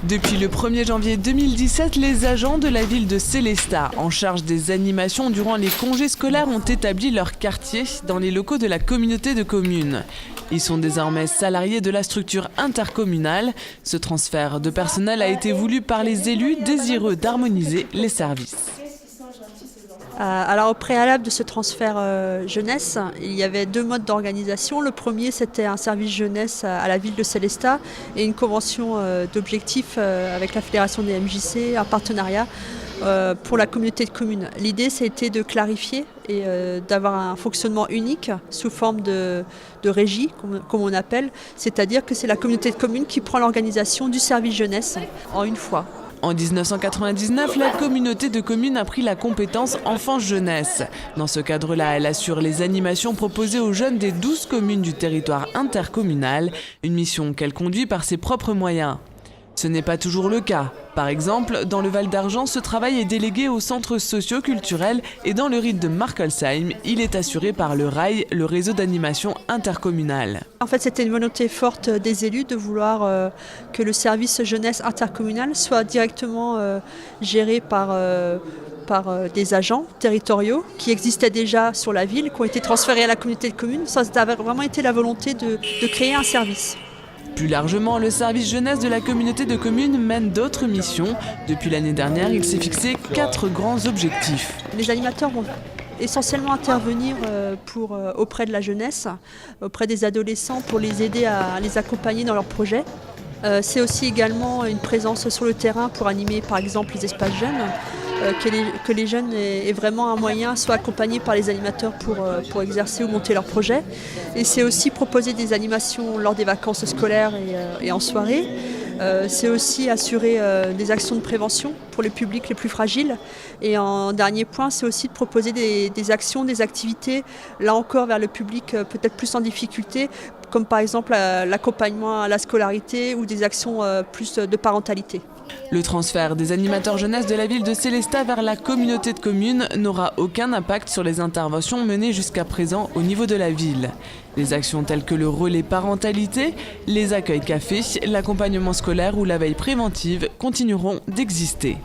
Depuis le 1er janvier 2017, les agents de la ville de Sélestat, en charge des animations durant les congés scolaires, ont établi leur quartier dans les locaux de la communauté de communes. Ils sont désormais salariés de la structure intercommunale. Ce transfert de personnel a été voulu par les élus désireux d'harmoniser les services. Alors au préalable de ce transfert jeunesse, il y avait deux modes d'organisation. Le premier, c'était un service jeunesse à la ville de Sélestat et une convention d'objectifs avec la Fédération des MJC, un partenariat pour la communauté de communes. L'idée, c'était de clarifier et d'avoir un fonctionnement unique sous forme de régie, comme on appelle, c'est-à-dire que c'est la communauté de communes qui prend l'organisation du service jeunesse en une fois. En 1999, la communauté de communes a pris la compétence enfance-jeunesse. Dans ce cadre-là, elle assure les animations proposées aux jeunes des 12 communes du territoire intercommunal, une mission qu'elle conduit par ses propres moyens. Ce n'est pas toujours le cas. Par exemple, dans le Val d'Argent, ce travail est délégué au centre socio-culturel et dans le rite de Markolsheim, il est assuré par le RAI, le réseau d'animation intercommunale. En fait, c'était une volonté forte des élus de vouloir que le service jeunesse intercommunal soit directement géré par des agents territoriaux qui existaient déjà sur la ville, qui ont été transférés à la communauté de communes. Ça a vraiment été la volonté de créer un service. Plus largement, le service jeunesse de la communauté de communes mène d'autres missions. Depuis l'année dernière, il s'est fixé 4 grands objectifs. Les animateurs vont essentiellement intervenir auprès de la jeunesse, auprès des adolescents pour les aider à les accompagner dans leurs projets. C'est aussi également une présence sur le terrain pour animer par exemple les espaces jeunes, que les jeunes aient vraiment un moyen, soit accompagnés par les animateurs pour exercer ou monter leurs projets. Et c'est aussi proposer des animations lors des vacances scolaires et en soirée. C'est aussi assurer des actions de prévention pour les publics les plus fragiles. Et en dernier point, c'est aussi de proposer des actions, des activités, là encore vers le public peut-être plus en difficulté, comme par exemple l'accompagnement à la scolarité ou des actions plus de parentalité. Le transfert des animateurs jeunesse de la ville de Sélestat vers la communauté de communes n'aura aucun impact sur les interventions menées jusqu'à présent au niveau de la ville. Les actions telles que le relais parentalité, les accueils café, l'accompagnement scolaire ou la veille préventive continueront d'exister.